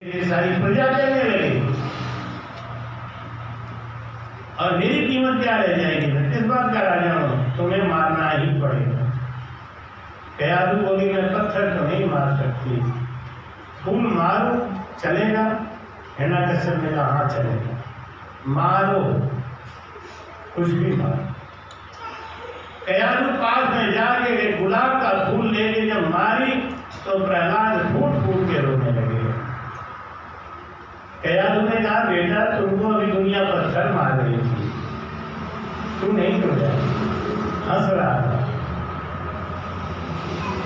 ये सारी प्रजा देने लगी और मेरी कीमत क्या रह जाएगी? मैं किस बात का राजा हूं? तुम्हें मारना ही पड़ेगा। कयादू बोली मैं पत्थर तो नहीं मार सकती, फूल मारो चलेगा? हिरण्यकश्यप ने कहा हाँ चलेगा, मारो कुछ भी मारो। कयादू पास में जाके गुलाब का फूल लेके जब मारी तो प्रहलाद फूट फूट के रोने लगे। कयादू ने कहा बेटा तुमको अभी दुनिया पत्थर मार रही थी, तू नहीं रोया, हंस रहा था।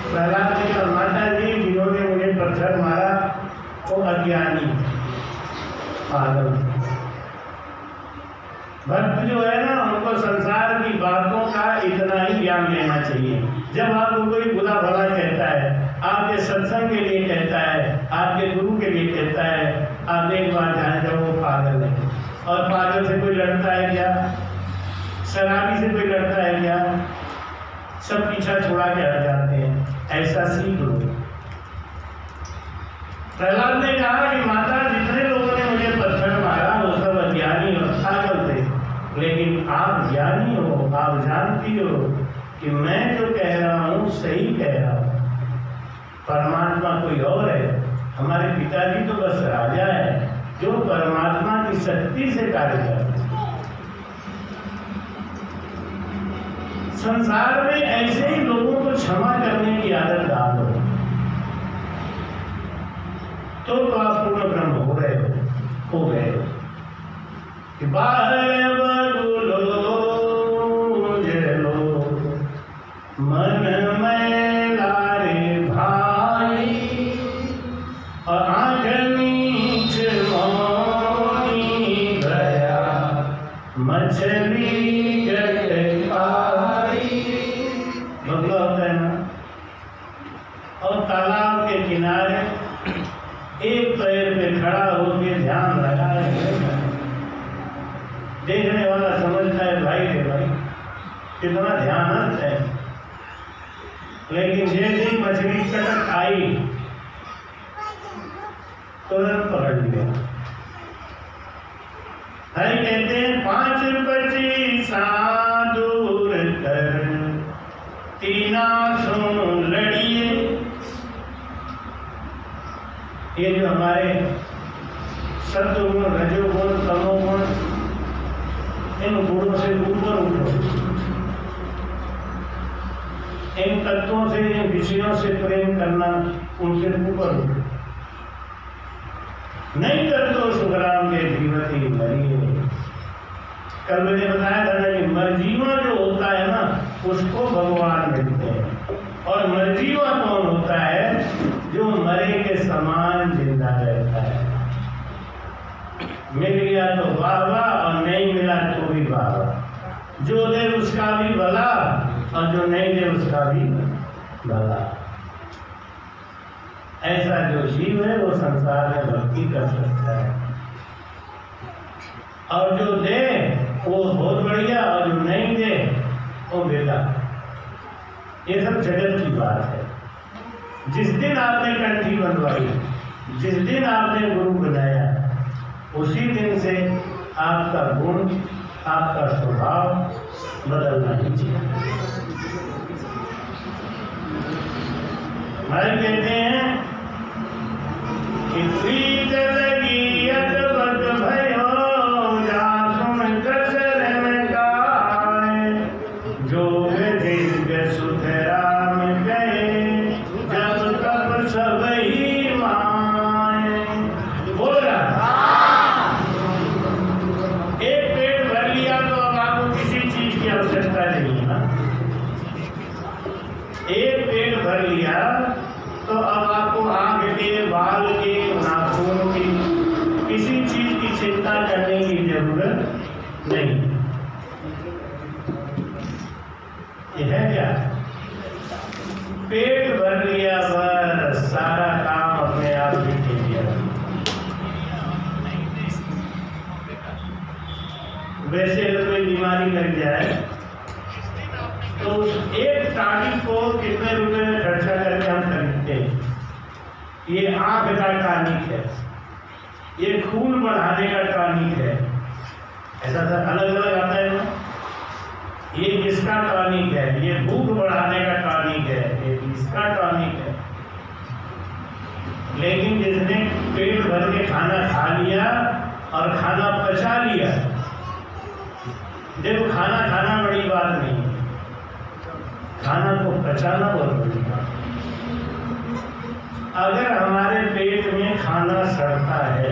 प्रहलाद ने कहा माता जी जिन्होंने मुझे पत्थर मारा वो अज्ञानी पागल। भक्त जो है ना उनको संसार की बातों का इतना ही ज्ञान लेना चाहिए। जब आपको कोई बुरा भला कहता है, आपके सत्संग के लिए कहता है, आपके गुरु के लिए कहता है, आप एक बार जान जाओ वो पागल है। और पागल से कोई लड़ता है क्या? शराबी से कोई लड़ता है क्या? सब पीछा छोड़ा के हट जाते हैं। ऐसा सीख लो। प्रहलाद ने कहा कि माता जितने लोगों ने मुझे पत्थर मारा वो सब अज्ञानी और पागल थे, लेकिन आप ज्ञानी हो, आप जानती हो कि मैं जो कह रहा हूँ सही कह रहा हूँ। परमात्मा कोई और है, हमारे पिताजी तो बस राजा है जो परमात्मा की शक्ति से कार्य करते हैं। संसार में ऐसे ही लोगों को क्षमा करने की आदत डाल दो तो आप पूर्ण ब्रह्म हो गए कि बाहर बदलो जलो मन में लारे भाई और आंख नीच मोनी गया मछली गट पाई। बदला होता है ना। और तालाब के किनारे एक पैर पे खड़ा होकर ध्यान लगाए, देखने वाला समझता है भाई रे भाई कितना ध्यानस्थ है, लेकिन जैसे ही मछली कटक आई तुरंत पकड़ लिया। भाई कहते हैं 5-25 दूर कर तीना सुन लड़िए। ये जो हमारे सत्वगुण, रजोगुण, तमोगुण, इन गुणों से ऊपर उठो, इन तत्वों से, इन विषयों से प्रेम करना, उनसे ऊपर उठो। नहीं कर तो सुखराम के जीवती मरिए। कल मैंने बताया था ना कि मरजीवा जो होता है ना उसको भगवान मिलते हैं, और मरजीवा कौन होता है? जो मरे के समान जिंदा रहता है। मिल गया तो वाह वाह, और नहीं मिला तो भी वाह वाह। जो दे उसका भी भला और जो नहीं दे उसका भी भला। ऐसा जो जीव है वो संसार में भक्ति कर सकता है, और जो दे वो बहुत बढ़िया, और जो नहीं दे वो बेटा। ये सब जगत की बात है। जिस दिन आपने कंठी बनवाई, जिस दिन आपने गुरु बनाया, उसी दिन से आपका गुण, आपका स्वभाव बदलना ही चाहिए। भाई कहते हैं कि प्रीत लगी अदबत भयो जासुन कसर में गाए, जोग दीर्घ सुध राम गए जब तब सब ही माए। बोल रहा एक पेट भर लिया तो अब आपको किसी चीज की आवश्यकता नहीं है ना। एक पेट भर लिया तो अब आपको आंख के, बाल के, नाखून की, किसी चीज की चिंता करने की जरूरत नहीं। ये है क्या? पेट भर लिया बस, सारा काम अपने आप ही कर लिया। वैसे अगर कोई बीमारी लग जाए तो उस एक टॉनिक को कितने रुपए में खर्चा करके हम खरीदते हैं? ये आंख का टॉनिक है, ये खून बढ़ाने का टॉनिक है, ऐसा था अलग अलग आता है ना। ये इसका टॉनिक है, ये भूख बढ़ाने का टॉनिक है, ये इसका टॉनिक है। लेकिन जिसने पेट भर के खाना खा लिया और खाना पचा लिया, देखो खाना खाना बड़ी बात नहीं है, खाना को पचाना बहुत बड़ी बात है। अगर हमारे पेट में खाना सड़ता है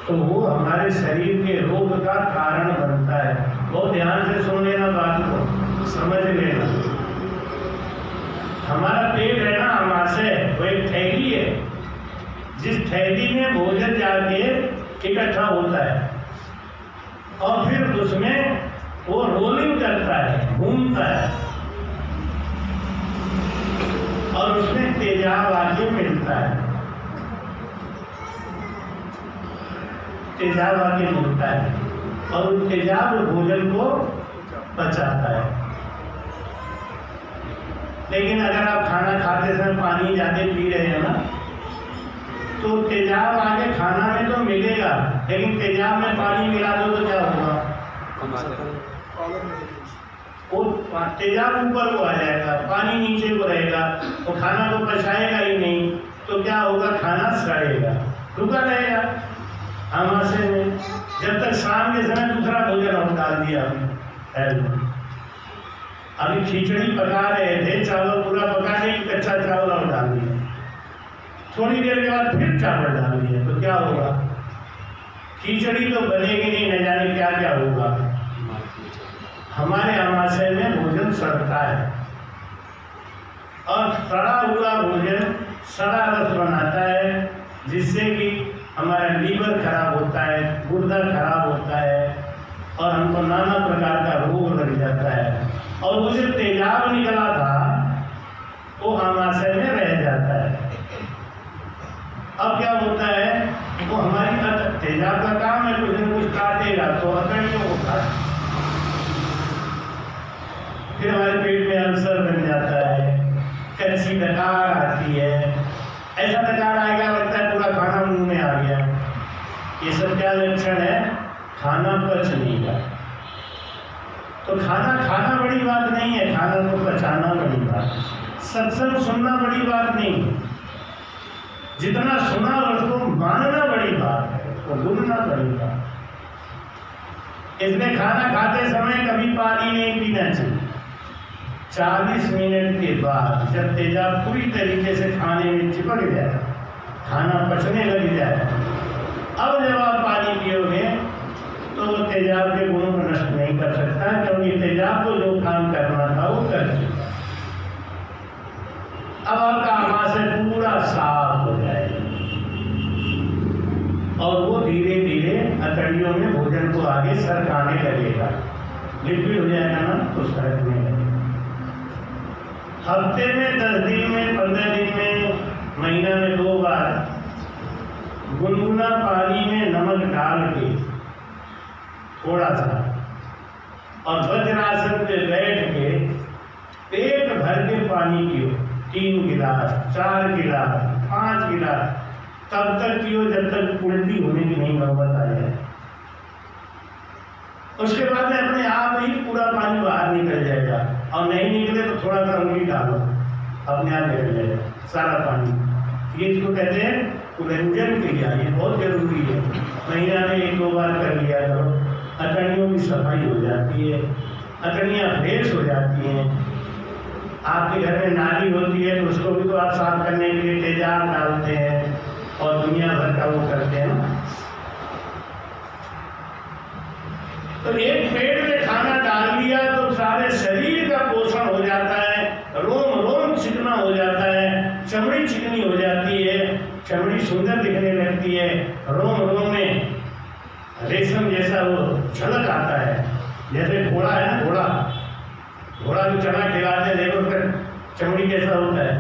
तो वो हमारे शरीर के रोग का कारण बनता है। बहुत ध्यान से सुन लेना, बात को समझ लेना। हमारा पेट है ना, आमाशय, वो एक थैली है। जिस थैली में भोजन जाके इकट्ठा होता है और फिर उसमें वो रोलिंग करता है, घूमता है और उसमें तेजाब आके मिलता है, तेजाब आके मिलता है और उस तेजाब भोजन को पचाता है। लेकिन अगर आप खाना खाते समय पानी ज़्यादा पी रहे हैं ना, तो तेजाब आगे खाना में तो मिलेगा, लेकिन तेजाब में पानी मिला दो तो क्या होगा? वो तेजाब ऊपर को आ जाएगा, पानी नीचे को रहेगा, वो खाना को पचाएगा ही नहीं, तो क्या होगा? खाना सड़ेगा, रुका रहेगा आमाशय में। जब तक शाम के समय दूसरा भोजन हम डाल दिया हमने। अभी खिचड़ी पका रहे थे, चावल पूरा पका नहीं, कच्चा चावल और डाल दिया, थोड़ी देर के बाद फिर चावल डाल दिया, तो क्या होगा? खिचड़ी तो बनेगी नहीं, न जाने क्या क्या होगा। हमारे आमाशय में भोजन सड़ता है और सड़ा हुआ भोजन सड़ा रस बनाता है, जिससे कि हमारा लीवर खराब होता है, गुर्दा खराब होता है और हमको नाना प्रकार का रोग लग जाता है। और वो जो तेजाब निकला था वो आमाशय में रह जाता है। अब क्या होता है? वो हमारी तेजाब का काम है, कुछ न कुछ काटेगा तो अकड़ियों को काट, फिर हमारे पेट में अल्सर बन जाता है, कच्ची डकार आती है, ऐसा डकार आएगा लगता है पूरा खाना मुंह में आ गया। ये सब क्या लक्षण है? खाना पच नहीं रहा। तो खाना खाना बड़ी बात नहीं है, खाना को पचाना बड़ी बात है। सत्संग सुनना बड़ी बात नहीं है, जितना सुना उसको मानना बड़ी बात है, उसको भूलना बड़ी बात है। इसमें खाना खाते समय कभी पानी नहीं पीना चाहिए। 40 मिनट के बाद जब तेजाब पूरी तरीके से खाने में चिपक जाए, खाना पचने लग जाए, अब जब आप पानी पियोगे तो वो तेजाब के गुणों को नष्ट नहीं कर सकता, क्योंकि तेजाब को जो काम करना था वो कर चुका। अब आपका आमाशय पूरा साफ हो जाएगा और वो धीरे धीरे अतड़ियों में भोजन को आगे सरकाने लगेगा। लिक्विड हो जाएगा ना तो सरकने लगेगा। हफ्ते में 10 दिन में 15 दिन में महीना में 2 बार गुनगुना पानी में नमक डाल के थोड़ा सा और वज्रासन पे बैठ के पेट भर के पानी पियो, 3 गिलास 4 गिलास 5 गिलास, तब तक पियो जब तक उल्टी होने की नहीं नौबत आ जाए। उसके बाद में अपने आप ही पूरा पानी बाहर निकल जाएगा, और नहीं निकले तो थोड़ा सा उंगली डालो, अपने आप निकल जाएगा सारा पानी। ये इसको कहते हैं कुलंजन क्रिया, ये बहुत जरूरी है। महीना में 1-2 बार कर लिया करो, अतड़ियों की सफाई हो जाती है, अतड़ियाँ फ्रेश हो जाती हैं। आपके घर में नाली होती है तो उसको भी तो आप साफ करने के लिए तेजाब डालते हैं और दुनिया भर का वो करते हैं ना। तो एक पेट में खाना डाल दिया तो सारे शरीर का पोषण हो जाता है, रोम रोम चिकना हो जाता है, चमड़ी चिकनी हो जाती है, चमड़ी सुंदर दिखने लगती है, रोम रोम में रेशम जैसा वो झलक आता है। जैसे घोड़ा है ना, घोड़ा जो चना खिलाते हैं, देखो फिर चमड़ी कैसा होता है।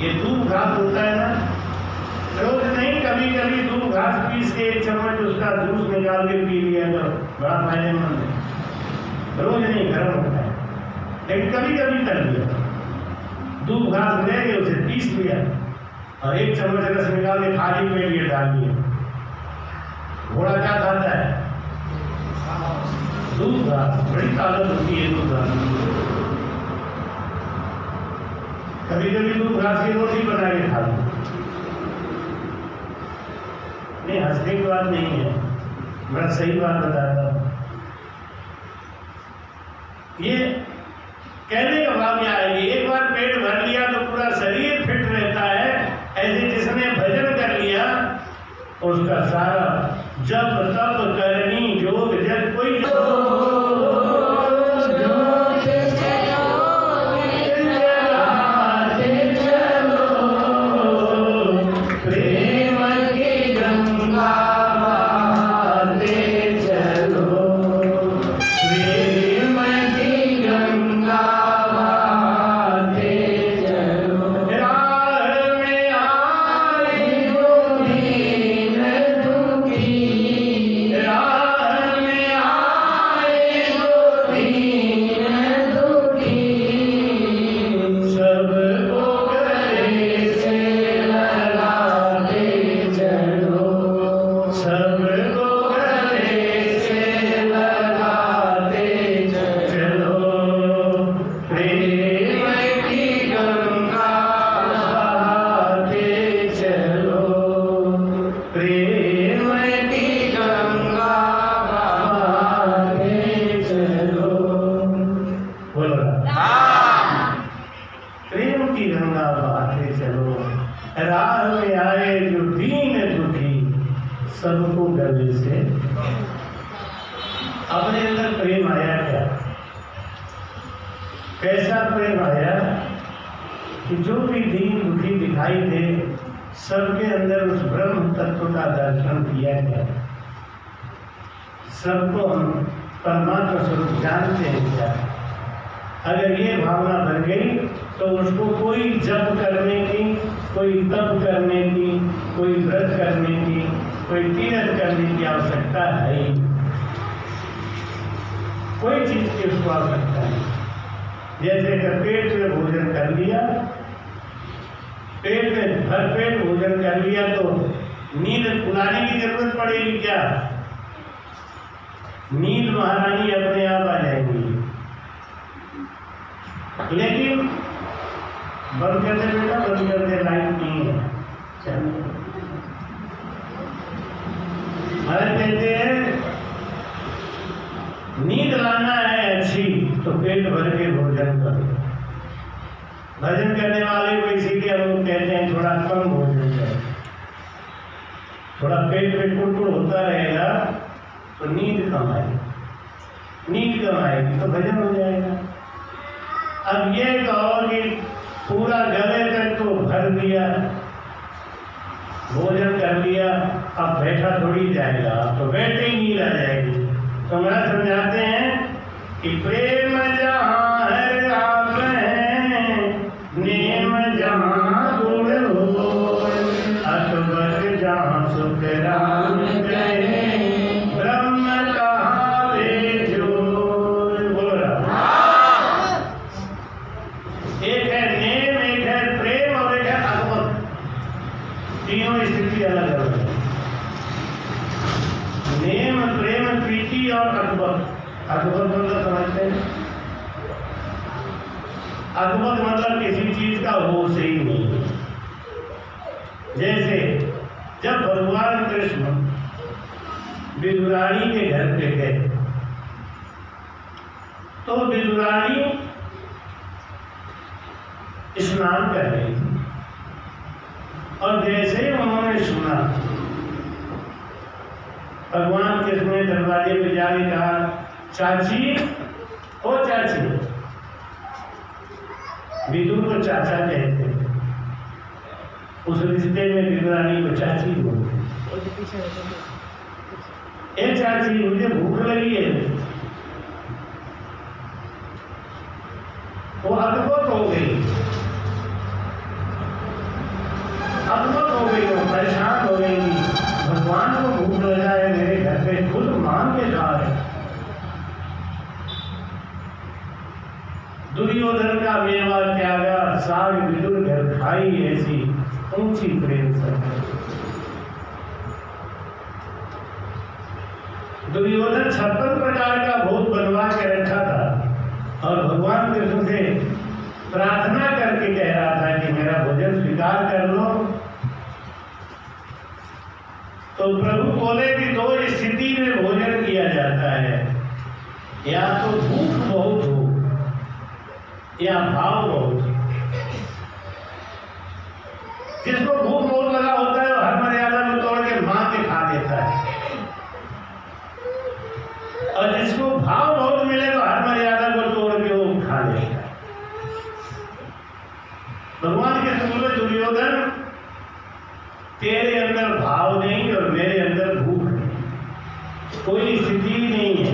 ये दूध घास होता है ना, रोज नहीं, कभी कभी दूध घास पीस के 1 चम्मच उसका जूस निकाल के पी लिया तो बड़ा फायदेमंद है। रोज नहीं, गर्म होता है, लेकिन कभी कभी कर लिया। दूध घास ले के उसे पीस लिया, और एक चम्मच रस निकाल के खाली पेट ये डाल दिया। घोड़ा क्या खाता है? दूध घास, बड़ी ताकत होती है दूध घास। कभी कभी दूध घास की रोटी बना के खा लो। नहीं, हंसने की बात नहीं है, मैं सही बात बताता हूँ। ये कहने का भाव क्या है? एक बार पेट भर लिया तो पूरा शरीर फिट रहता है। ऐसे जिसने भजन कर लिया उसका सारा जप तप करनी योग जब कोई सबको गले से अपने अंदर प्रेम आया। क्या कैसा प्रेम आया कि जो भी दीन दुखी दिखाई दे सबके अंदर उस ब्रह्म तत्व का दर्शन किया गया। सबको हम परमात्मा स्वरूप जानते हैं। क्या अगर ये भावना बन गई तो उसको कोई जप करने की, कोई तप करने की, कोई व्रत करने की, कोई तीर्थ करने की आवश्यकता है ही। कोई चीज की उसको आवश्यकता है। जैसे कि पेट में भोजन कर लिया, पेट में भरपेट भोजन कर लिया तो नींद खुलाने की जरूरत पड़ेगी क्या? नींद महारानी अपने आप आ जाएगी। लेकिन बंद कर दे बेटा, बंद कर दे, लाइट नहीं है। चलिए महाराज कहते हैं नींद लाना है अच्छी तो पेट भर के भोजन करो। भजन करने वाले को इसीलिए हम कहते हैं थोड़ा कम भोजन करो। थोड़ा पेट में कुड़कुड़ होता रहेगा तो नींद कम आएगी। नींद कम आएगी तो भजन हो जाएगा। अब ये कहो कि पूरा गले तक तो भर दिया, भोजन कर लिया, अब बैठा थोड़ी जाएगा, तो बैठे ही नींद आ जाएगी। तो हमारा समझाते हैं कि प्रेम जहाँ है आप हैं, नेम जहाँ गुण हो, अकबर जहाँ सुख राम गए, ब्रह्म कहावे जोर। बोल रहा एक है नेम, एक है प्रेम और एक है अकबर। तीनों स्थिति अलग अलग है। नेम, प्रेम, प्रीति और अकबर। अकबर मतलब समझते हैं? अकबर मतलब किसी चीज का होश ही नहीं है। जैसे जब भगवान कृष्ण विदुरानी के घर पे गए तो विदुरानी स्नान कर रही थी और जैसे ही उन्होंने सुना, भगवान कृष्ण ने दरवाजे पे जाके कहा, चाची, ओ चाची। विदुर को चाचा कहते थे। उस रिश्ते में विदुरानी को चाची बोलते। ए चाची, मुझे भूख लगी है। वो अद्भुत हो गई, अद्भुत हो गई, वो परेशान हो गई। भगवान को भूख लगा है, मेरे घर पे खुद मांग के जा रहे। दुर्योधन का मेवा त्यागा, साग विदुर घर खाई ऐसी ऊंची प्रेम सभा। दुर्योधन 56 प्रकार का भोग बनवा के रखा था और भगवान कृष्ण से प्रार्थना करके कह रहा था कि मेरा भोजन स्वीकार कर लो। तो प्रभु बोले कि दो स्थिति में भोजन किया जाता है, या तो भूख बहुत हो या भाव बहुत हो। जिसको भूख बहुत लगा होता है वो हर मर्यादा में तोड़ के मां के खा देता है, और जिसको भाव बहुत मिले तो हर मर्यादा को तोड़ के वो खा लेता है। भगवान के बोले दुर्योधन तेरे अंदर भाव नहीं और मेरे अंदर भूख नहीं, कोई स्थिति नहीं है।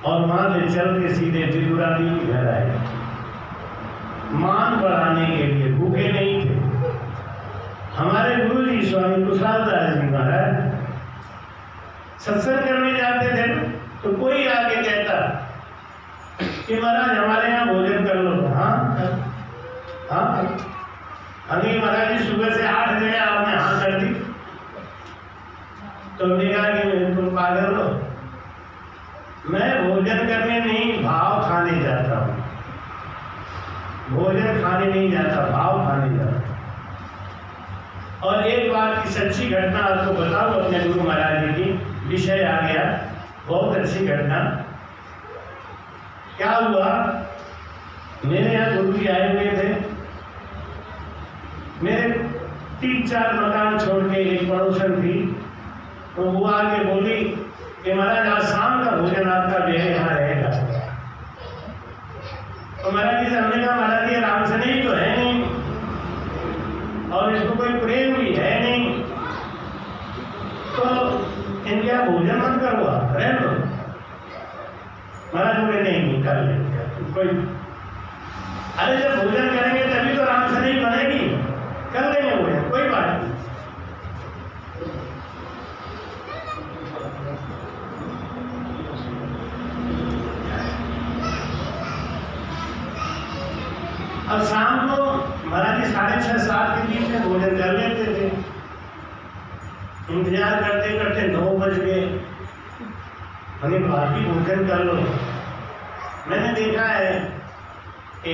और वहां से चल के सीधे त्रिपुरारी के घर आए, मान बढ़ाने के लिए, भूखे नहीं थे। हमारे गुरु जी स्वामी कुशालदास जी महाराज सत्संग करने जाते थे तो कोई आके कहता कि महाराज हमारे यहाँ भोजन कर लो। हाँ हाँ, अभी महाराज जी सुबह से 8 बजे आपने हाँ कर दी, तो हमने कहा कि तुम पागल हो, मैं भोजन करने नहीं भाव खाने जाता हूँ। भोजन खाने नहीं जाता, भाव खाने जाता। और एक बात की सच्ची घटना आपको बताऊं अपने गुरु महाराज जी की, विषय आ गया, बहुत अच्छी घटना। क्या हुआ, मेरे यहाँ गुरु जी आए हुए थे, मेरे 3-4 मकान छोड़ के एक पड़ोसन थी, तो वो आके बोली कि महाराज आज शाम का भोजन आपका मेरे यहाँ रहेगा। तो महाराज जी से हमने कहा महाराज जी राम से नहीं तो है नहीं, और इसको कोई प्रेम भी है नहीं, तो इनके यहाँ भोजन मत करो, आप रह लो। महाराज बोले नहीं कर लेंगे कोई, अरे जब भोजन करेंगे तभी तो राम से नहीं बनेगी, कर लेंगे भोजन, कोई बात नहीं। अब शाम को महाराज जी 6:30-7 के बीच में भोजन कर लेते थे। इंतजार करते करते 9 बज गए, हमें बाकी भोजन कर लो। मैंने देखा है कि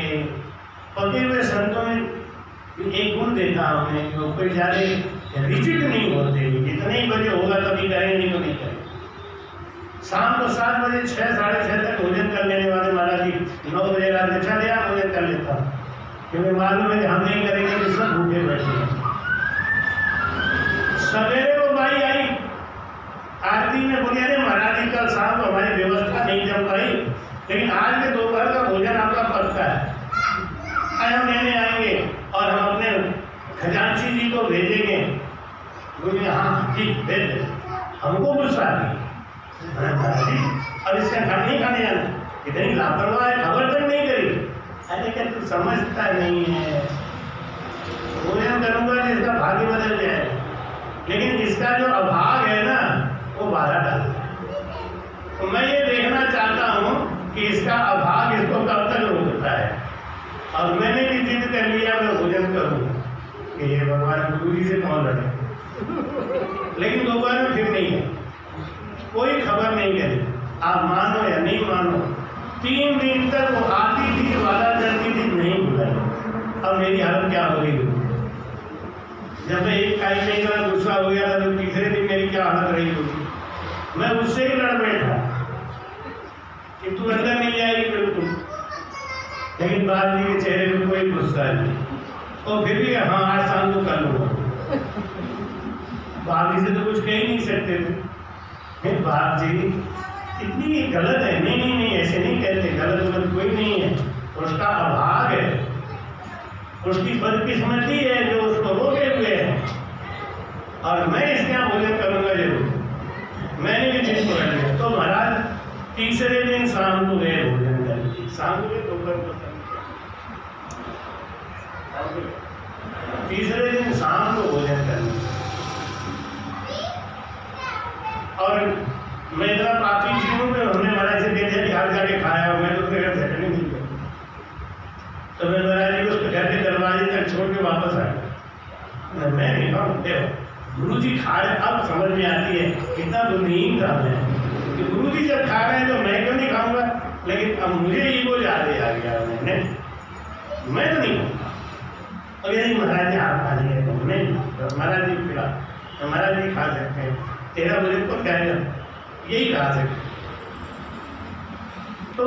पके हुए संतों में एक गुण देखा हमने कि वो कोई ज़्यादा रिजिड नहीं होते, जितने ही बजे होगा तभी करेंगे, नहीं तो नहीं करेंगे। शाम को 7 बजे 6-6:30 तक भोजन कर लेने वाले महाराज जी 9 बजे रात में चले आ भोजन कर लेता, क्योंकि मालूम है कि हम नहीं करेंगे तो सब भूखे बैठे हैं। सवेरे वो बाई आई आरती में, बोली अरे महाराज जी कल शाम को हमारी व्यवस्था नहीं जम पाई, लेकिन आज के दोपहर का भोजन आपका पक्का है, आज हम लेने आएंगे और हम अपने खजांची जी को भेजेंगे। बोले हाँ ठीक भेज दे। हमको गुस्सा आ गई, अब इसका घर नहीं खाने जाना, इतनी लापरवाह है, खबर तक नहीं करी। अरे क्या तू समझता नहीं है, भोजन करूंगा तो इसका भाग्य बदल जाए, लेकिन इसका जो अभाग है ना वो बाधा डालता है। तो मैं ये देखना चाहता हूँ कि इसका अभाग इसको कब तक रोकता है, और मैंने भी जिद कर लिया मैं भोजन करूँ कि ये भगवान गुरु जी से कौन लड़े। लेकिन दोपहर में फिर नहीं है, कोई खबर नहीं करी, आप मानो या नहीं मानो। 3 दिन तक वो आती थी, वादा करती थी, नहीं बुलाई। अब मेरी हालत क्या हो गई, जब मैं एक टाइम में इतना गुस्सा हो गया था तो तीसरे दिन मेरी क्या हालत रही होगी। मैं उससे ही लड़ बैठा कि तू अंदर नहीं जाएगी बिल्कुल, लेकिन बात जी के चेहरे में कोई गुस्सा नहीं, और फिर भी हाँ आज शाम को कर लूँगा। भाभी से तो कुछ कह ही नहीं सकते थे, बाप जी कितनी गलत है। नहीं नहीं नहीं ऐसे नहीं कहते, गलत कोई नहीं है, उसका अभाग है, उसकी बदकिस्मती है जो उसको रोके हुए है, और मैं इसके यहाँ भोजन करूँगा जरूर। मैंने भी जिद पकड़ लिया। तो महाराज तीसरे दिन शाम को गए भोजन करने, शाम को दोपहर को, तीसरे दिन शाम को भोजन करने, और मैं इतना पापी जी हूँ कि हमने महाराज से कह दिया कि हाथ जाके खाया, मैं तो घर सेटल नहीं किया। तो मैं महाराज जी को उसके घर के दरवाजे खाकर छोड़ के वापस आ गया। मैं नहीं खाऊं, देखो गुरु जी खा रहे, अब समझ में आती है कितना बुद्धिहीन था मैं कि गुरु जी जब खा रहे हैं तो मैं क्यों नहीं खाऊंगा। लेकिन अब मुझे ईगो ज्यादा आ गया, मैं तो नहीं खाऊंगा। और यही महाराज जी आप खा लिए तो नहीं, तो महाराज जी खिला, तो महाराज जी खा सकते हैं, तेरा मुझे को क्या है, यही खा सकते। तो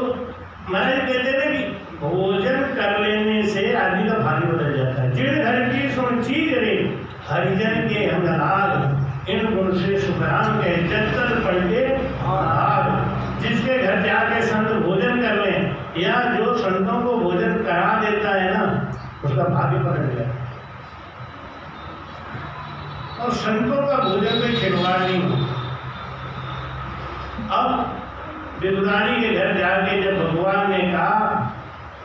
महाराज जी कहते थे कि भोजन कर लेने से आदमी का भाग्य बदल जाता है। जिन घर की सुन चीज रे हरिजन के हम लाग, इन गुण से सुखराम के जत्तर पलटे आग। जिसके घर जाके संत भोजन कर लें या जो संतों को भोजन करा देता है ना, उसका भाग्य पलट जाता है। और संतों का भोजन में खिलवाड़ नहीं होता। अब विदुरानी के घर जाके जब भगवान ने कहा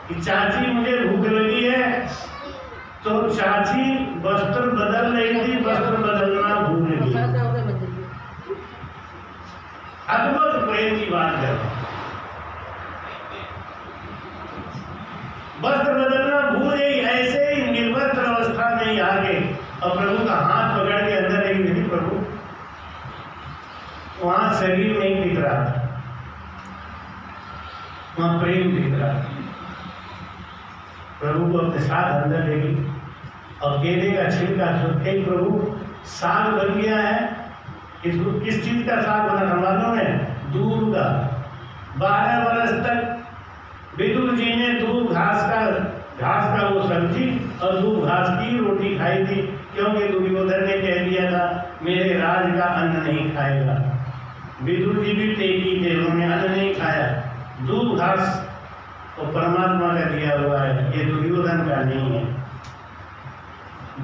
कि चाची मुझे भूख लगी है, तो चाची वस्त्र बदल रही थी, वस्त्र बदलना भूल गई। अद्भुत प्रेम की बात है। वस्त्र बदलना भूल गई, ऐसे ही निर्वस्त्र अवस्था में आ गए और प्रभु का हाथ पकड़ के अंदर नहीं गई। प्रभु वहां शरीर नहीं दिख रहा था, वहां प्रेम दिख रहा था। प्रभु को अपने साथ अंदर ले गई और केले का छिलका सुन के प्रभु साग बन गया है। इसको किस चीज का साग बना था मालूम है? दूध का। 12 वर्ष तक विदुर जी ने दूध घास का वो सब्जी और दूध घास की रोटी खाई थी, क्योंकि दुर्योधन ने कह दिया था मेरे राज का अन्न नहीं खाएगा। विदुर जी भी तेजी थे, उन्होंने अन्न नहीं खाया। दूध घास तो परमात्मा का दिया हुआ है, ये दुर्योधन का नहीं है।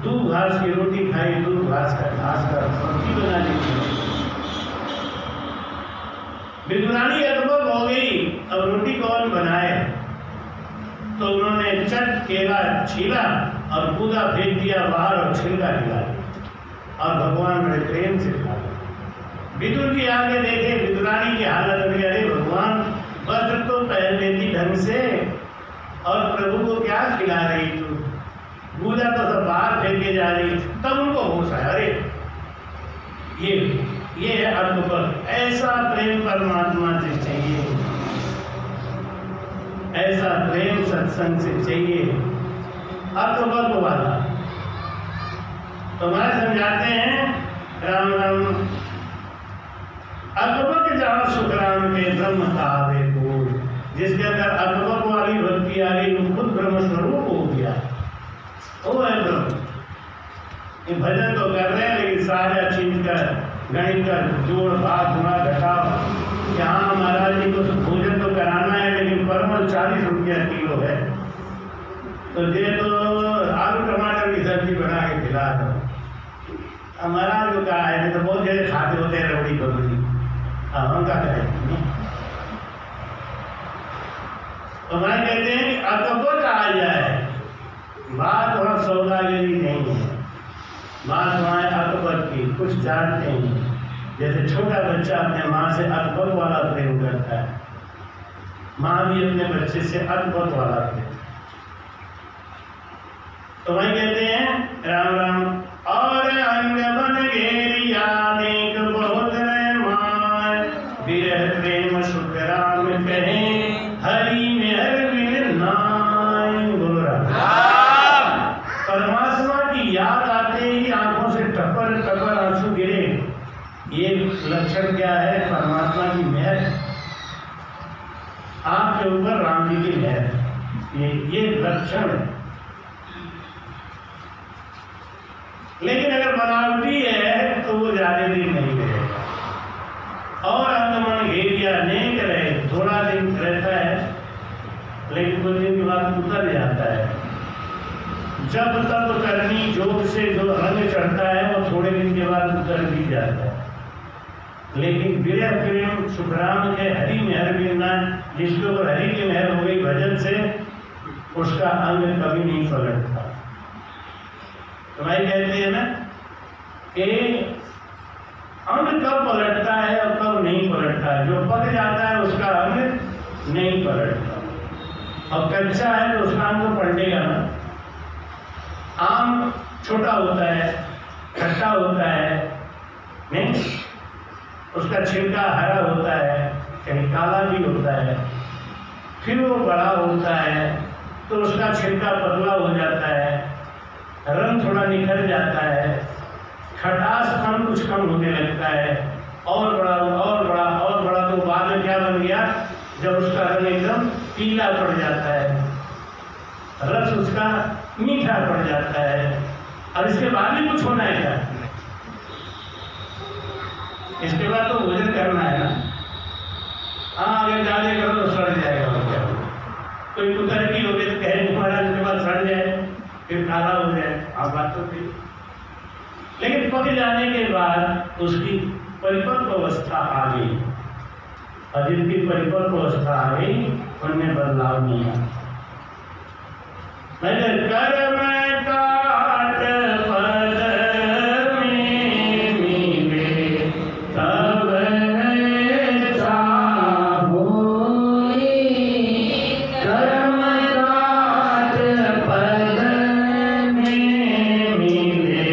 दूध घास की रोटी खाई, दूध घास का सब्जी बना ली। विदुरानी अद्भुत हो गई, अब रोटी कौन बनाए? तो उन्होंने चट केला छीला और कूदा फेंक दिया बाहर और छिलका दिया और भगवान बड़े प्रेम से खा गए। विदुर जी आगे देखे विदुरानी की हालत में, अरे भगवान वस्त्र तो पहन लेती ढंग से और प्रभु को क्या खिला रही तू? कूदा तो सब बाहर फेंके जा रही। तब उनको होश आया, अरे ये है अद्भुत। ऐसा प्रेम परमात्मा से चाहिए, ऐसा प्रेम सत्संग से चाहिए, अद्भुत वाला। तो हमारे समझाते हैं राम राम अद्भुत जहाँ सुख राम के ब्रह्म कावे को, जिसके अंदर अद्भुत वाली भक्ति आ गई, वो खुद ब्रह्म स्वरूप हो गया, वो है ब्रह्म। ये भजन तो कर रहे हैं लेकिन सारा चीज का गणित का जोड़ भाग गुणा घटाव। यहाँ महाराज जी को भोजन तो कराना है लेकिन परमल 40 रुपया किलो है, तो ये तो आलू टमाटर की सब्जी बना के खिला दो। हमारा जो कहा है नहीं तो बहुत जगह खाते होते हैं रबड़ी बबड़ी, हम क्या करें? तो हमारे कहते हैं कि अद्भुत आ जाए, बात वहाँ सौदागरी नहीं है, बात वहाँ अद्भुत की। कुछ जानते हैं, जैसे छोटा बच्चा अपने माँ से अद्भुत वाला प्रेम करता है, माँ भी अपने बच्चे से अद्भुत वाला प्रेम। तो वही कहते हैं राम राम और अंग बन घेरिया नेक बहुत मान, विरह प्रेम सुख राम कहे हरि में हर बिन नाय। बोल रहा परमात्मा की याद आते ही आंखों से टपर टपर आंसू गिरे, ये लक्षण क्या है? परमात्मा की मेहर आपके ऊपर, राम जी की मेहर, ये लक्षण है। लेकिन अगर बनावटी है तो वो ज्यादा दिन नहीं रहेगा। और अंगमन घेरिया नेक रहे, थोड़ा दिन रहता है लेकिन कुछ दिन के बाद उतर जाता है। जब तब करनी जोग से जो रंग चढ़ता है वो थोड़े दिन के बाद उतर भी जाता है। लेकिन विरह प्रेम सुखराम के हरि मेहर बिना, जिसके ऊपर हरि की मेहर हो गई भजन से, उसका अंग कभी नहीं पलटता। तो भाई कहते हैं ना कि अंग कब पलटता है और कब नहीं पलटता है। जो पक जाता है उसका अंग नहीं पलटता, और कच्चा है तो उसका अंग तो पलटेगा ना। आम छोटा होता है, खट्टा होता है, नहीं, उसका छिलका हरा होता है, कहीं काला भी होता है। फिर वो बड़ा होता है तो उसका छिलका पतला हो जाता है, रंग थोड़ा निखर जाता है, खटासपन कुछ कम होने लगता है, और बड़ा और बड़ा और बड़ा, तो बाद में क्या बन गया, जब उसका रंग एकदम पीला पड़ जाता है, रस उसका मीठा पड़ जाता है। और इसके बाद भी कुछ होना है क्या? इसके बाद तो भोजन करना है ना। हाँ, अगर ज़्यादा करो तो सड़ जाएगा। और क्या कोई कुतर की हो गई तो कहे महाराज उसके बाद सड़ जाए, फिर काला हो जाए, आप बात तो थी। लेकिन पक जाने के बाद उसकी परिपक्व अवस्था आ गई, और जिनकी परिपक्व अवस्था आ गई उनमें बदलाव नहीं आया। कर्म काट पद में मिले तब ऐसा होई, कर्म काट पद में मिले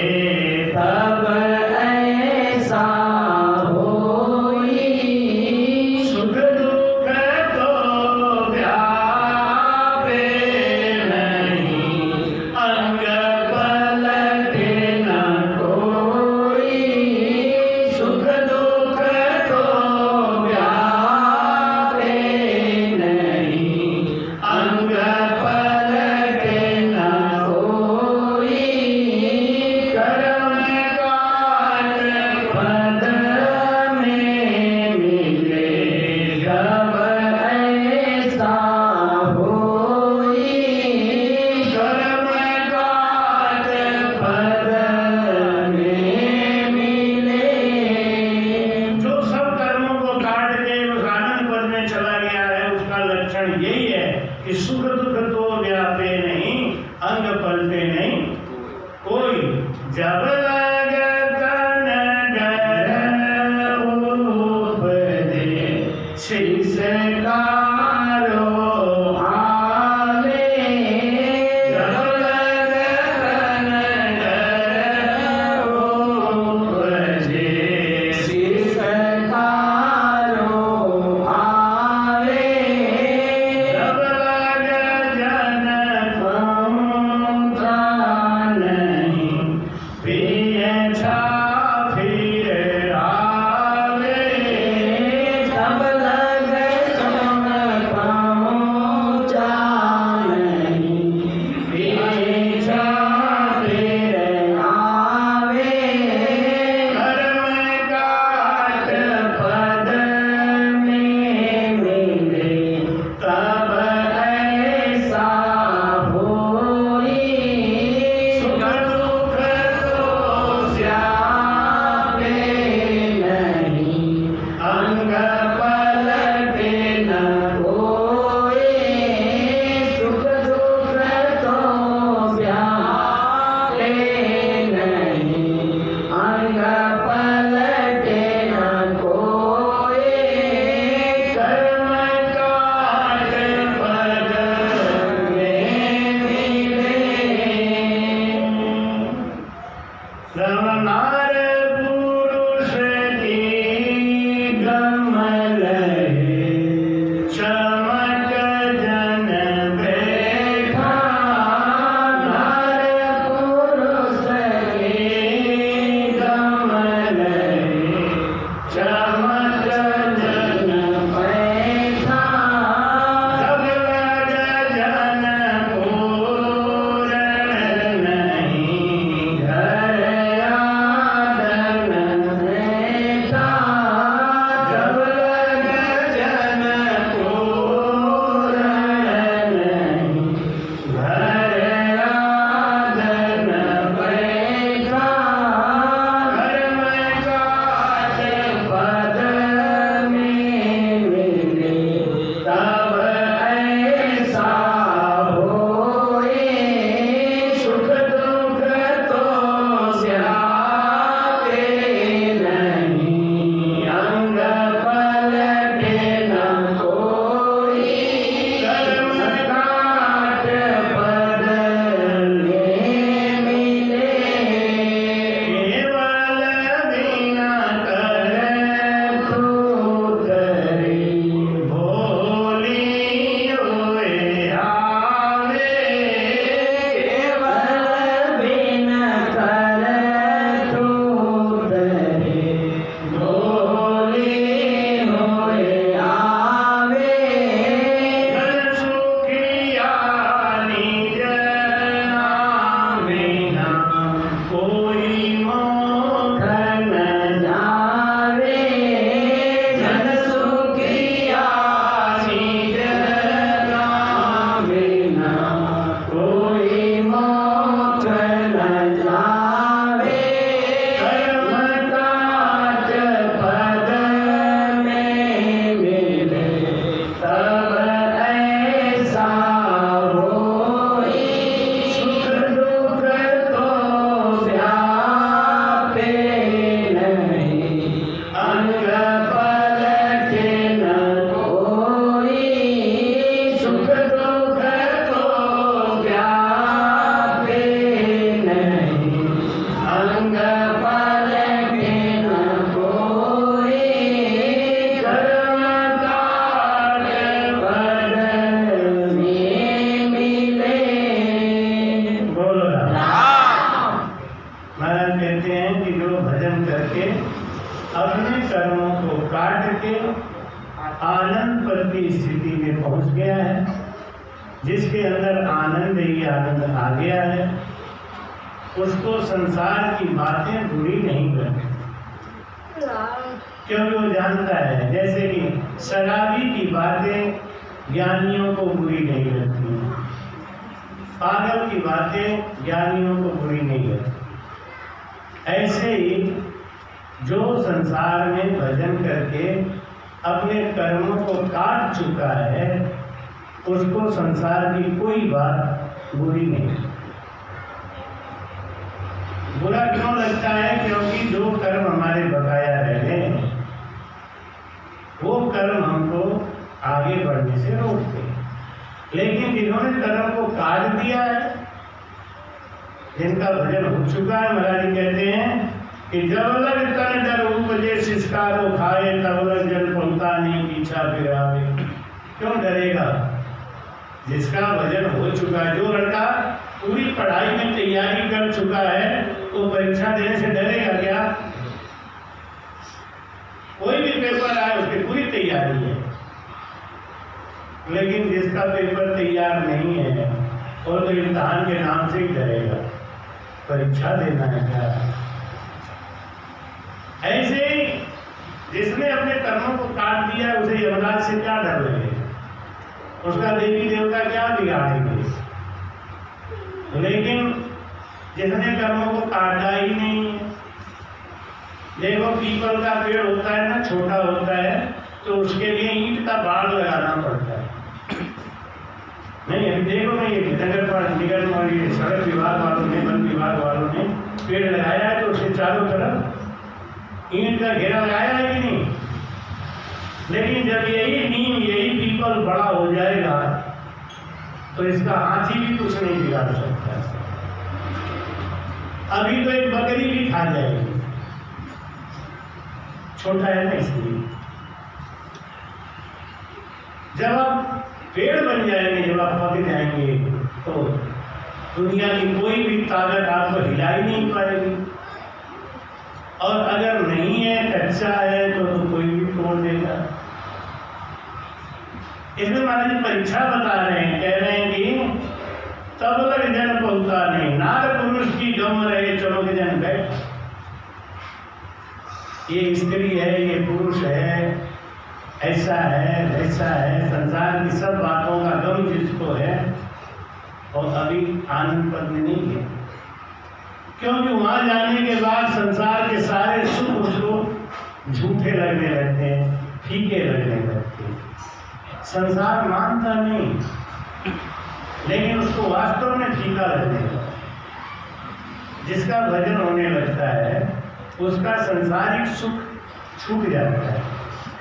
तब ऐसा होई, सुख दुख तो व्यापे अंग पलटे न कोई, सुख दुख तो व्यापे नहीं, अंग पलटे न कोई, कर्म काट पद में मिले जब ऐसा होई, कर्म काट पद में मिले। जो सब कर्मों को काट के उस आनंद पद में चला गया है, उसका लक्षण यही है कि सुख दुख तो व्यापे नहीं, अंग पलटे नहीं कोई, जब लगन डर उपजे शिष्कारो आवे, जब लगन डर उपजे शिष्कारो आवे, जब लग जन पहुँचा नहीं, पीछा फिर आवे, जब लग जन पहुँचा नहीं, पीछा फिर आवे, कर्म काट पद में मिले तब ऐसा होई, सुख दुख तो व्यापे नहीं, अंग पलटे न कोई, सुख दुख तो व्यापे नहीं, अंग पलटे न कोई, कर्म काट पद में मिले। रमनार पुरुष की गम लहे, चमक जन बैठा, नार पुरुष की गम लहे, चमक जन बैठा, जब लग जन पूरण नहीं, घर आदर महाराज कहते हैं कि जो भजन करके अपने कर्मों को काट के आनंद पद की स्थिति में पहुंच गया है, जिसके अंदर आनंद ही आनंद आ गया है, उसको संसार की बातें बुरी नहीं करती, क्योंकि वो जानता है जैसे कि शराबी की बातें ज्ञानियों को बुरी नहीं लगती, पागल की बातें ज्ञानियों को बुरी नहीं लगती। ऐसे ही जो संसार में भजन करके अपने कर्मों को काट चुका है, उसको संसार की कोई बात बुरी नहीं। बुरा क्यों लगता है? क्योंकि जो कर्म हमारे बकाया रह गए, वो कर्म हमको आगे बढ़ने से रोकते हैं। लेकिन जिन्होंने कर्म को काट दिया है, जिनका भजन हो चुका है, महाराज जी कहते हैं कि जब लग तन डर उपजे सिस्कारो खाए, तब लग जल पलता नहीं पीछा फिर आवे। क्यों डरेगा? जिसका भजन हो चुका है, जो लड़का पूरी पढ़ाई में तैयारी कर चुका है, वो परीक्षा देने से डरेगा क्या? कोई भी पेपर आए उसकी पूरी तैयारी है। लेकिन जिसका पेपर तैयार नहीं है और तो इम्तिहान के नाम से ही डरेगा, परीक्षा देना है क्या? ऐसे ही जिसने अपने कर्मों को काट दिया, उसे यमराज से क्या डर लगे? उसका देवी देवता क्या बिगाड़ेंगे? लेकिन जिसने कर्मों को काटा ही नहीं है, देखो पीपल का पेड़ होता है ना, छोटा होता है, तो उसके लिए ईंट का बाड़ लगाना पड़ता है। नहीं, अभी देखो ना, ये नगर निगम और ये सड़क विभाग वालों ने, वन विभाग वालों ने पेड़ लगाया है, तो उसके चारों तरफ ईंट का घेरा लगाया है कि नहीं? लेकिन जब यही नीम, यही पीपल बड़ा हो जाएगा, तो इसका हाथी भी कुछ नहीं बिगाड़ सकता। अभी तो एक बकरी भी खा जाएगी, छोटा है ना, इसलिए। जब आप पेड़ बन जाएंगे, जब आप पक जाएंगे, तो दुनिया की कोई भी ताकत आपको हिला ही नहीं पाएगी। और अगर नहीं है, कच्चा है, तो कोई भी तोड़ देगा। इसमें महाराज जी परीक्षा बता रहे हैं, कह रहे हैं कि तब लग जन पहुंचा नहीं, नार पुरुष की गम रहे चमक जन बैठ। ये स्त्री है, ये पुरुष है, ऐसा है, वैसा है, संसार की सब बातों का गम जिसको है, और अभी आनंद पद में नहीं है। क्योंकि वहां जाने के बाद संसार के सारे सुख उसको झूठे लगने लगते हैं, फीके लगने लगते हैं। संसार मानता नहीं, लेकिन उसको वास्तव में फीका लगने लगता है। जिसका भजन होने लगता है, उसका संसारिक सुख छूट जाता है,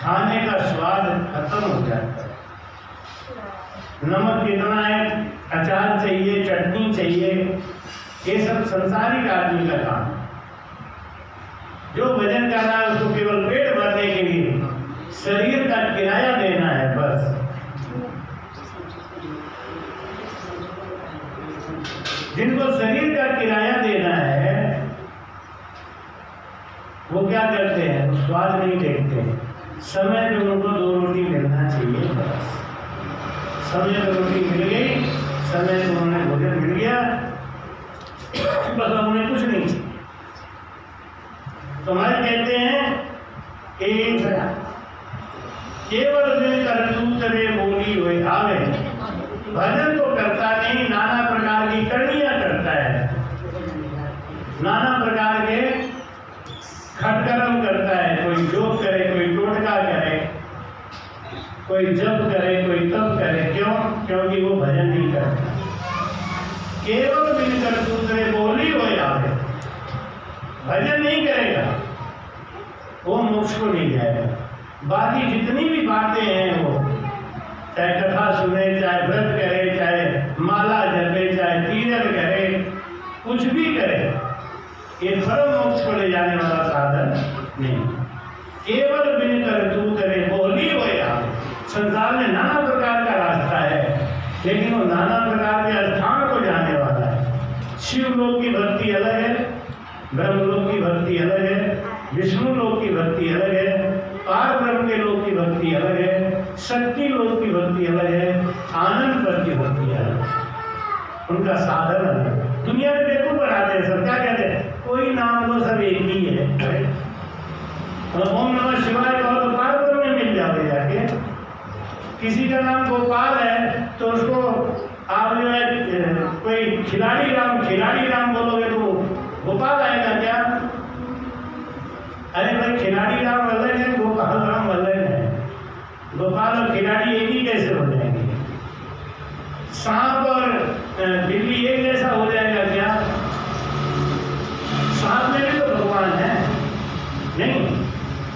खाने का स्वाद खत्म हो जाता है। नमक कितना है, अचार चाहिए, चटनी चाहिए, ये सब संसारिक आदमी का काम है। जो भजन कर रहा है, उसको केवल पेट भरने के लिए शरीर का किराया देना है, बस। जिनको शरीर का किराया देना है, वो क्या करते हैं? वो स्वाद नहीं देखते हैं। समय पे उनको 2 रोटी मिलना चाहिए, बस। समय पे रोटी मिल गई, समय पे उन्हें भोजन मिल गया, बस उन्हें कुछ नहीं चाहिए। तो हमारे कहते हैं कि केवल दिल करतूत रे बोली हुए आवे। भजन तो करता नहीं, नाना प्रकार की करनियां करता है, नाना प्रकार के खटकर्म करता है। कोई जोग करे, कोई टोटका करे, कोई जप करे, कोई तप करे। क्यों? क्योंकि वो भजन नहीं करता। केवल बिन करतूत रे बोली हो आवे, भजन नहीं करेगा, वो मोक्ष को नहीं जाएगा। बाकी जितनी भी बातें हैं, वो चाहे कथा सुने, चाहे व्रत करे, चाहे माला जपे, चाहे तीर्थ करे, कुछ भी करे, ये परम मोक्ष को ले जाने वाला साधन नहीं। केवल बिन करतूत रे बोली हो आवे। संसार में नाना प्रकार का रास्ता है, लेकिन वो नाना प्रकार के स्थान को जाने वाला है। शिव लोक की भक्ति अलग है, ब्रह्मलोक की भक्ति अलग है, विष्णु लोक की भक्ति अलग है, पार ब्रह्म के लोक की भक्ति अलग है, शक्ति लोक की भक्ति अलग है, आनंद पर की भक्ति अलग है, उनका साधन अलग है। दुनिया में बेवकूफ बनाते हैं सब, क्या कहते हैं, कोई नाम लो सब एक ही है। ओम नमः शिवाय कहो तो पार ब्रह्म में मिल जाओगे जाके। किसी का नाम गोपाल है तो उसको आप जो है कोई खिलाड़ी राम बोलोगे तो गोपाल आएगा क्या? अरे भाई खिलाड़ी राम अलग है, गोपाल राम अलग है। गोपाल और खिलाड़ी एक ही कैसे हो जाएंगे? सांप और बिल्ली एक जैसा हो जाएगा क्या? सांप में भी तो भगवान है, नहीं,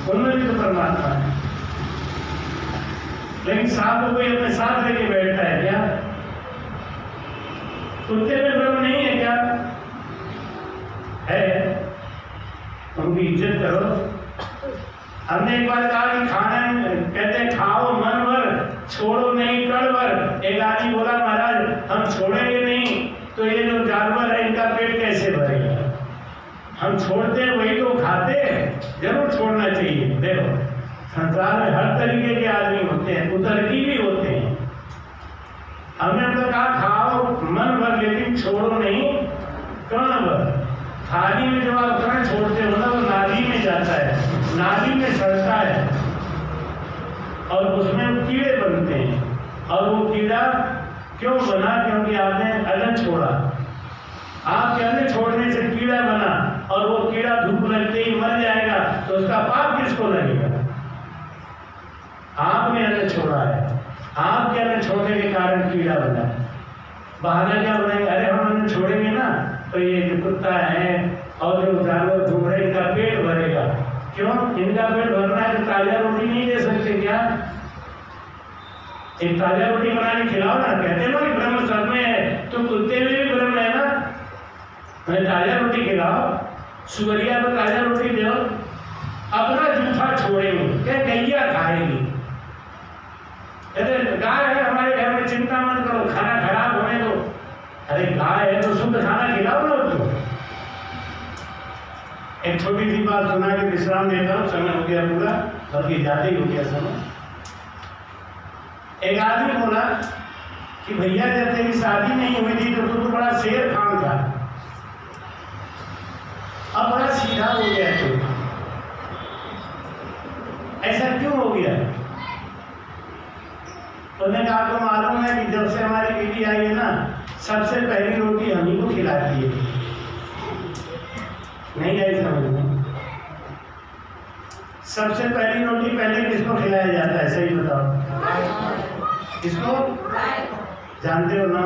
उनमें भी तो परमात्मा है, लेकिन सांप को कोई अपने साथ लेके बैठता है क्या? कुत्ते में ब्रह्म नहीं है क्या? है, उनकी इज्जत करो। हमने एक बार कहा कि खाना कहते हैं खाओ मन भर, छोड़ो नहीं कड़ भर। एक आदमी बोला महाराज हम छोड़ेंगे नहीं तो ये जो जानवर है इनका पेट कैसे भरेगा? हम छोड़ते हैं वही तो खाते हैं, जरूर छोड़ना चाहिए। देखो संसार में हर तरीके के आदमी होते हैं, कुतर्की भी होते हैं। हमने तो कहा खाओ मन भर लेकिन छोड़ो नहीं कण भर। थाली में जब आप कण छोड़ते हो ना वो नाली में जाता है, नाली में सड़ता है और उसमें कीड़े बनते हैं। और वो कीड़ा क्यों बना? क्योंकि आपने अन्न छोड़ा। आपके अन्न छोड़ने से कीड़ा बना और वो कीड़ा धूप लगते ही मर जाएगा, तो उसका पाप किसको लगेगा? आपने अन्न छोड़ा है, आपके अन्न छोड़ने के कारण कीड़ा बना है। बहाना क्या बनाएंगे? अरे हम अन्न छोड़ेंगे ना तो ये जो कुत्ता है और जो जानवर घूम रहे इनका पेट भरेगा। क्यों इनका पेट भरना है? तो ताजा रोटी नहीं दे सकते क्या? एक ताजा रोटी बना के खिलाओ ना। कहते हैं ना कि ब्रह्म सब में है, तो कुत्ते में भी ब्रह्म है ना। मैं ताजा रोटी खिलाओ, सुअरिया को ताजा रोटी दो, अपना जूठा छोड़ेंगे, क्या गैया खाएगी? कहते गाय है हमारे घर में, चिंता मत करो, खाना खराब होने दो। अरे गाय है तो शुद्ध खाना खिलाओ ना उसको। एक छोटी सी बात सुना के विश्राम देता हूँ, समय हो गया पूरा, बल्कि ज्यादा ही हो गया समय। एक आदमी बोला कि भैया जब तेरी शादी नहीं हुई थी तो तू तो बड़ा शेर खान था, अब बड़ा सीधा हो गया तू, ऐसा क्यों हो गया? उन्होंने कहा आपको मालूम है कि जब से हमारी बीवी आई है ना, सबसे पहली रोटी हम ही को खिलाती है। नहीं आई समझ में? सबसे पहली रोटी पहले किसको खिलाया जाता है? सही बताओ, किसको? जानते हो ना?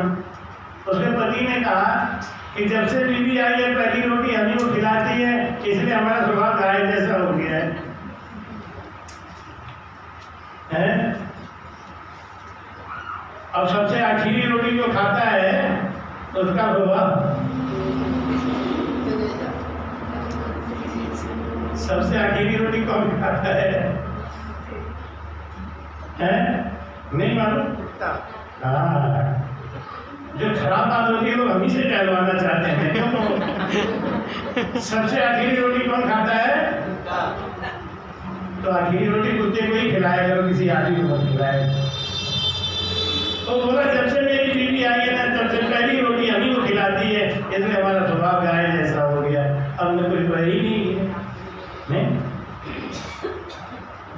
उसके पति ने कहा कि जब से बीवी आई है पहली रोटी हम ही को खिलाती है, इसलिए हमारा स्वभाव गाय जैसा हो गया है? अब सबसे आखिरी रोटी जो खाता है उसका स्वभाव, सबसे आखिरी रोटी कौन खाता है? नहीं मालूम? हाँ, जो खराब बात होती है लोग हम ही से टहलवाना चाहते हैं। सबसे आखिरी रोटी कौन खाता है? तो आखिरी रोटी कुत्ते को ही खिलाया करो, किसी आदमी को मत खिलाए। तो बोला जब से मेरी बीवी आई है ना तब से पहली रोटी हम ही को खिलाती है, इसलिए हमारा स्वभाव गाय जैसा हो गया। अब मैं कुछ वही नहीं है।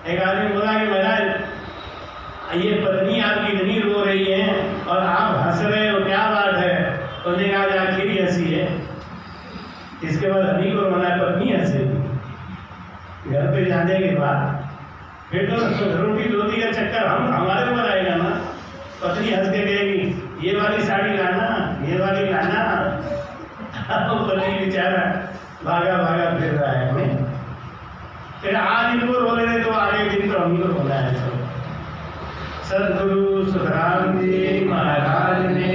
एक आदमी बोला कि महाराज ये पत्नी आपकी इतनी रो रही है और आप हंस रहे हो, क्या बात है? उन्होंने कहा आखिरी हंसी है, इसके बाद हमी को रोना है, पत्नी हंसेगी। घर पे जाने के बाद फिर तो रोटी धोती का चक्कर हमारे ऊपर आएगा ना। पत्नी हंस के कहेगी ये वाली साड़ी लाना, ये वाली लाना। पति बेचारा भागा भागा फिर रहा है हमें। फिर आज इनको रो लेने तो आगे दिन तो हमको रोना है। सदगुरु सुखराम जी महाराज ने